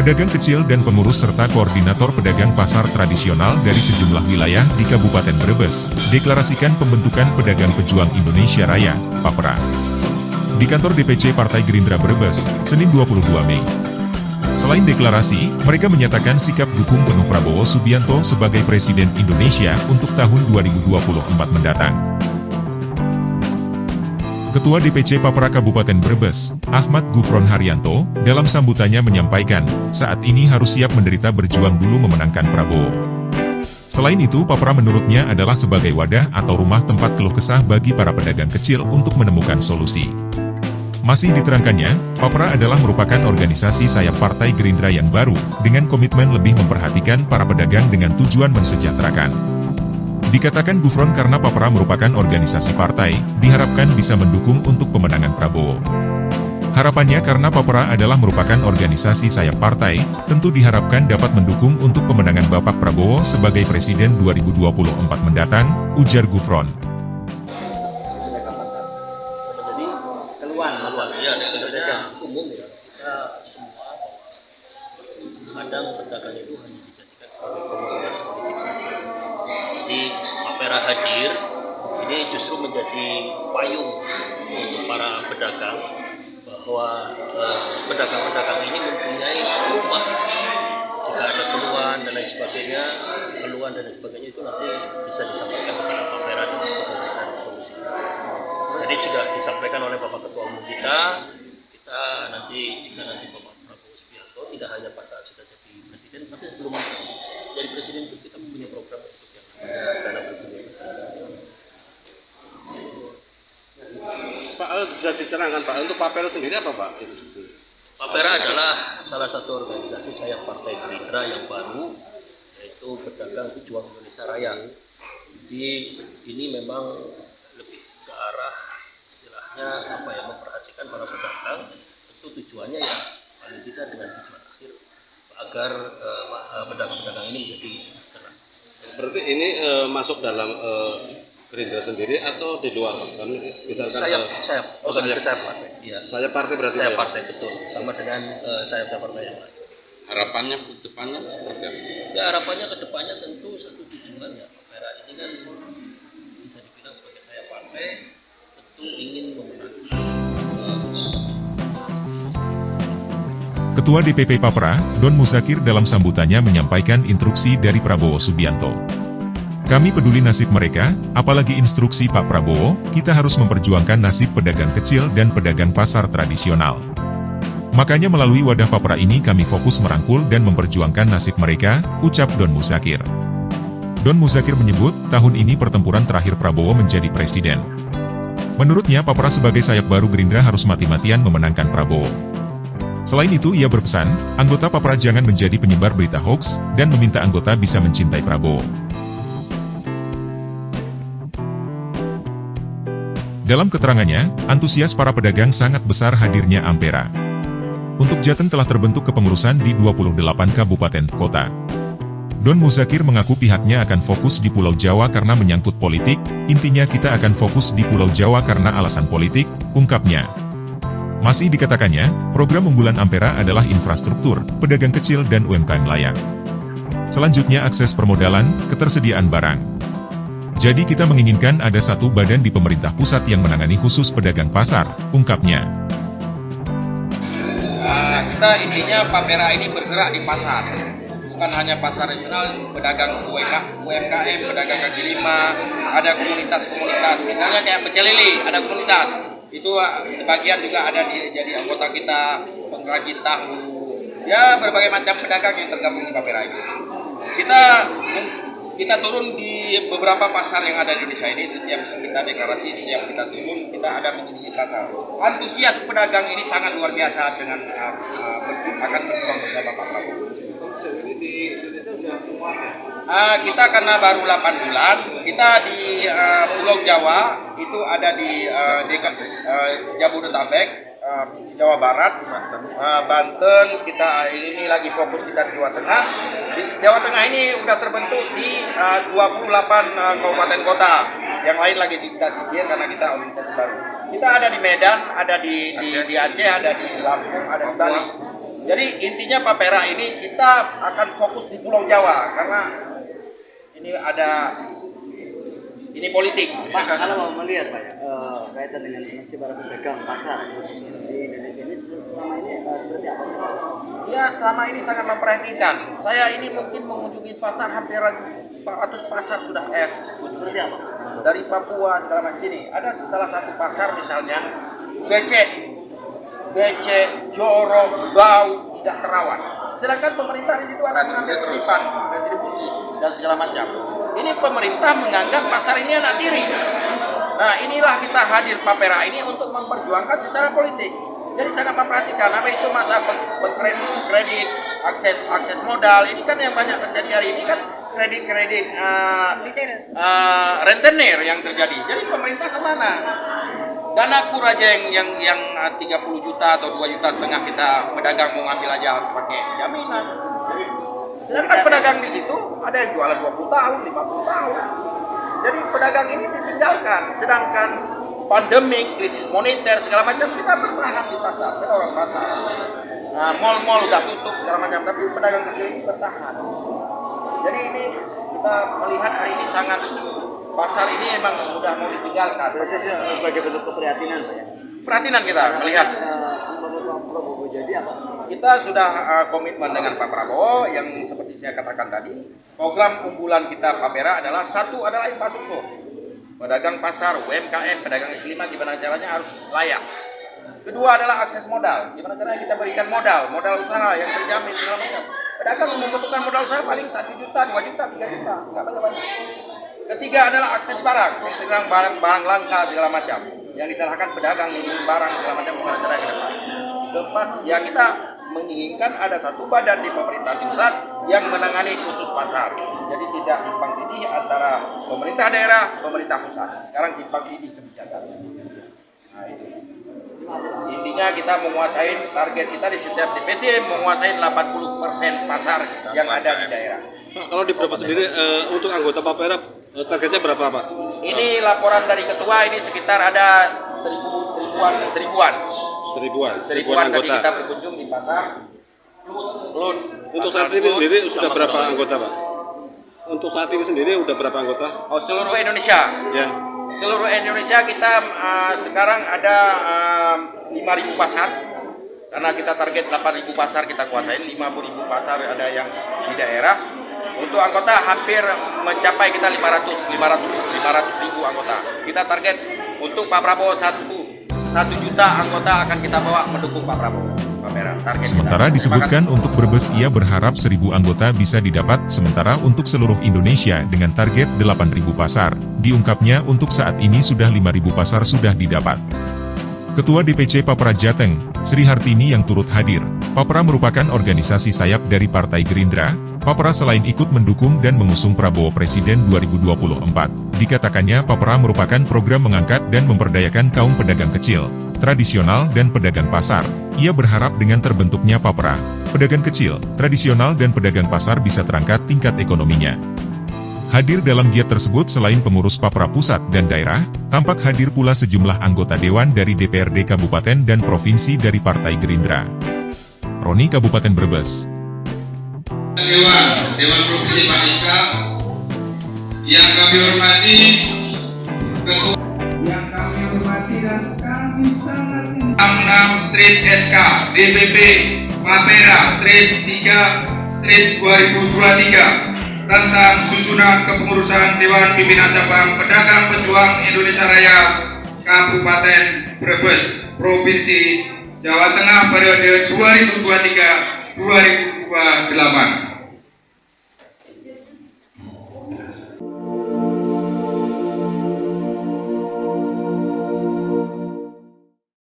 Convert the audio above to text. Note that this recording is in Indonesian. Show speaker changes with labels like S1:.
S1: Pedagang kecil dan pengurus serta koordinator pedagang pasar tradisional dari sejumlah wilayah di Kabupaten Brebes deklarasikan pembentukan Pedagang Pejuang Indonesia Raya, PAPRA, di kantor DPC Partai Gerindra Brebes, Senin 22 Mei. Selain deklarasi, mereka menyatakan sikap dukung penuh Prabowo Subianto sebagai Presiden Indonesia untuk tahun 2024 mendatang. Ketua DPC PAPRA Kabupaten Brebes, Ahmad Gufron Haryanto, dalam sambutannya menyampaikan, saat ini harus siap menderita berjuang dulu memenangkan Prabowo. Selain itu, PAPRA menurutnya adalah sebagai wadah atau rumah tempat keluh kesah bagi para pedagang kecil untuk menemukan solusi. Masih diterangkannya, PAPRA adalah merupakan organisasi sayap Partai Gerindra yang baru, dengan komitmen lebih memperhatikan para pedagang dengan tujuan mensejahterakan. Dikatakan Gufron karena PAPRA merupakan organisasi partai, diharapkan bisa mendukung untuk pemenangan Prabowo. Harapannya karena PAPRA adalah merupakan organisasi sayap partai, tentu diharapkan dapat mendukung untuk pemenangan Bapak Prabowo sebagai Presiden 2024 mendatang, ujar Gufron.
S2: Jadi keluhan ya sebenarnya umum ya, kita semua kadang pedagang itu hanya dijadikan sebagai komoditas politik saja. Jadi PAPRA hadir ini justru menjadi payung untuk para pedagang bahwa pedagang-pedagang ini mempunyai rumah. Jika ada keluhan dan lain sebagainya itu nanti bisa disampaikan kepada PAPRA dan memberikan solusi. Jadi sudah disampaikan oleh Bapak Ketua Umum kita nanti jika nanti Bapak Prabowo Subianto tidak hanya pas saat sudah jadi presiden, tapi sebelum jadi presiden itu kita mempunyai program untuk yang namanya dana berguna.
S3: Pak, bisa dicerahkan Pak, untuk PAPRA sendiri apa Pak?
S2: PAPRA adalah salah satu organisasi sayap Partai Gerindra yang baru, yaitu Pedagang Pejuang Indonesia Raya. Jadi ini memang lebih ke arah istilahnya memperhatikan para pedagang, tentu tujuannya ya paling tidak dengan tujuan akhir agar pedagang-pedagang ini menjadi sejahtera.
S3: Berarti ini masuk dalam Gerindra sendiri atau di luar Pak? Kan misalkan
S2: sayap partai. Iya.
S3: Sayap partai berarti.
S2: Sayap partai betul, sama dengan sayap partai yang lain.
S3: Harapannya ke depannya seperti apa?
S2: Ya harapannya ke depannya tentu satu tujuan ya. PAPRA ini kan bisa dibilang sebagai sayap partai, tentu ingin memenangkan.
S1: Ketua DPP PAPRA, Don Muzakir dalam sambutannya menyampaikan instruksi dari Prabowo Subianto. Kami peduli nasib mereka, apalagi instruksi Pak Prabowo, kita harus memperjuangkan nasib pedagang kecil dan pedagang pasar tradisional. Makanya melalui wadah PAPRA ini kami fokus merangkul dan memperjuangkan nasib mereka, ucap Don Muzakir. Don Muzakir menyebut, tahun ini pertempuran terakhir Prabowo menjadi presiden. Menurutnya PAPRA sebagai sayap baru Gerindra harus mati-matian memenangkan Prabowo. Selain itu ia berpesan, anggota PAPRA jangan menjadi penyebar berita hoax, dan meminta anggota bisa mencintai Prabowo. Dalam keterangannya, antusias para pedagang sangat besar hadirnya Ampera. Untuk Jateng telah terbentuk kepengurusan di 28 kabupaten kota. Don Muzakir mengaku pihaknya akan fokus di Pulau Jawa karena menyangkut politik, intinya kita akan fokus di Pulau Jawa karena alasan politik, ungkapnya. Masih dikatakannya, program unggulan Ampera adalah infrastruktur, pedagang kecil dan UMKM layak. Selanjutnya akses permodalan, ketersediaan barang. Jadi kita menginginkan ada satu badan di pemerintah pusat yang menangani khusus pedagang pasar, ungkapnya.
S4: Kita intinya PAPRA ini bergerak di pasar, bukan hanya pasar regional, pedagang UMKM, pedagang kaki lima, ada komunitas-komunitas, misalnya kayak pecel lele, ada komunitas, itu sebagian juga ada jadi anggota kita, pengrajin tahu, ya berbagai macam pedagang yang tergabung di PAPRA ini. Kita turun di beberapa pasar yang ada di Indonesia ini, setiap kita deklarasi, setiap kita turun, kita ada mengunjungi pasar. Antusias pedagang ini sangat luar biasa dengan akan berjuang bersama Pak Prabowo.
S5: Di Indonesia sudah semua
S4: kita karena baru 8 bulan, kita di Pulau Jawa, itu ada di Jabodetabek, Jawa Barat, Banten, kita ini lagi fokus kita di Jawa Tengah. Di Jawa Tengah ini udah terbentuk di 28 kabupaten kota. Yang lain lagi kita sisir karena kita organisasi baru. Kita ada di Medan, ada di Aceh, ada di Lampung, ada di Bali. Jadi intinya Papera ini kita akan fokus di Pulau Jawa karena ini politik.
S2: Pak, kalau mau melihat Pak, kaitan dengan nasib para pedagang pasar khususnya di Indonesia ini selama ini seperti apa sih Pak?
S4: Ya, selama ini sangat memperhatikan. Saya ini mungkin mengunjungi pasar hampir 400 pasar sudah saya
S2: Seperti apa?
S4: dari Papua segala macam. Ini ada salah satu pasar misalnya becek, jorok, bau, tidak terawat. Sedangkan pemerintah di situ akan mengambil titipan, distribusi dan segala macam. Ini pemerintah menganggap pasar ini anak tiri. Nah, inilah kita hadir Papera ini untuk memperjuangkan secara politik. Jadi sangat memperhatikan apa itu masa kredit, akses modal. Ini kan yang banyak terjadi hari ini kan kredit rentenir yang terjadi. Jadi pemerintah kemana? Dana kur aja yang 30 juta atau 2,5 juta kita pedagang mau ngambil aja harus pakai jaminan. Jadi, sedangkan pedagang di situ ada yang jualan 20 tahun, 50 tahun. Jadi pedagang ini ditinggalkan. Sedangkan pandemik, krisis moneter segala macam kita bertahan di pasar. Saya orang pasar. Nah, mal-mal udah tutup segala macam, tapi pedagang kecil ini bertahan. Jadi ini kita melihat hari ini sangat pasar ini emang udah mau ditinggalkan.
S2: Prosesnya sebagai bentuk keprihatinan Pak ya.
S4: Perhatian kita melihat.
S2: Prabowo jadi apa?
S4: Kita sudah komitmen dengan Pak Prabowo yang seperti saya katakan tadi. Program unggulan kita Papera adalah satu adalah infrastruktur. Pedagang pasar, UMKM, pedagang kaki lima gimana caranya harus layak. Kedua adalah akses modal. Gimana caranya kita berikan modal usaha yang terjamin segala macam. Pedagang membutuhkan modal usaha paling 1 juta, 2 juta, 3 juta, nggak banyak-banyak. Ketiga adalah akses barang, sedang barang langka segala macam. Yang disalahkan pedagang ini barang segala macam gimana caranya ke depan. Keempat, ya kita menginginkan ada satu badan di pemerintah pusat yang menangani khusus pasar. Jadi tidak timpang tindih antara pemerintah daerah, pemerintah pusat. Sekarang timpang tindih kebijakan. Nah itu. Intinya kita menguasai target kita di setiap DPC menguasai 80% pasar yang ada di daerah.
S3: Pak, kalau di Brebes sendiri untuk anggota Papera targetnya berapa Pak?
S4: Ini laporan dari ketua ini sekitar ada seribuan tadi kita berkunjung di pasar Lut.
S3: Untuk saat ini sendiri sudah berapa anggota Pak? Untuk saat ini sendiri sudah berapa anggota?
S4: Oh, seluruh Indonesia.
S3: Ya.
S4: Seluruh Indonesia kita sekarang ada 5.000 pasar. Karena kita target 8.000 pasar kita kuasain, 50.000 pasar ada yang di daerah. Untuk anggota hampir mencapai kita 500 ribu anggota. Kita target untuk Pak Prabowo 1 juta anggota akan kita bawa mendukung Pak Prabowo.
S1: Sementara disebutkan untuk Brebes ia berharap 1.000 anggota bisa didapat, sementara untuk seluruh Indonesia dengan target 8.000 pasar. Diungkapnya untuk saat ini sudah 5.000 pasar sudah didapat. Ketua DPC Papera Jateng, Sri Hartini yang turut hadir. Papera merupakan organisasi sayap dari Partai Gerindra. Papera selain ikut mendukung dan mengusung Prabowo Presiden 2024. Dikatakannya Papera merupakan program mengangkat dan memperdayakan kaum pedagang kecil, tradisional dan pedagang pasar. Ia berharap dengan terbentuknya Papera, pedagang kecil, tradisional dan pedagang pasar bisa terangkat tingkat ekonominya. Hadir dalam giat tersebut selain pengurus Papera pusat dan daerah, tampak hadir pula sejumlah anggota dewan dari DPRD Kabupaten dan Provinsi dari Partai Gerindra. Roni Kabupaten Brebes.
S6: Dewan Provinsi Pak Ika, yang kami hormati, Ketua yang kami hormati dan kami sangat 66 Street SK DPP Papera Street 3 Street 2023 tentang susunan kepengurusan Dewan Pimpinan Cabang Pedagang Pejuang Indonesia Raya Kabupaten Brebes Provinsi Jawa Tengah periode 2023-2028.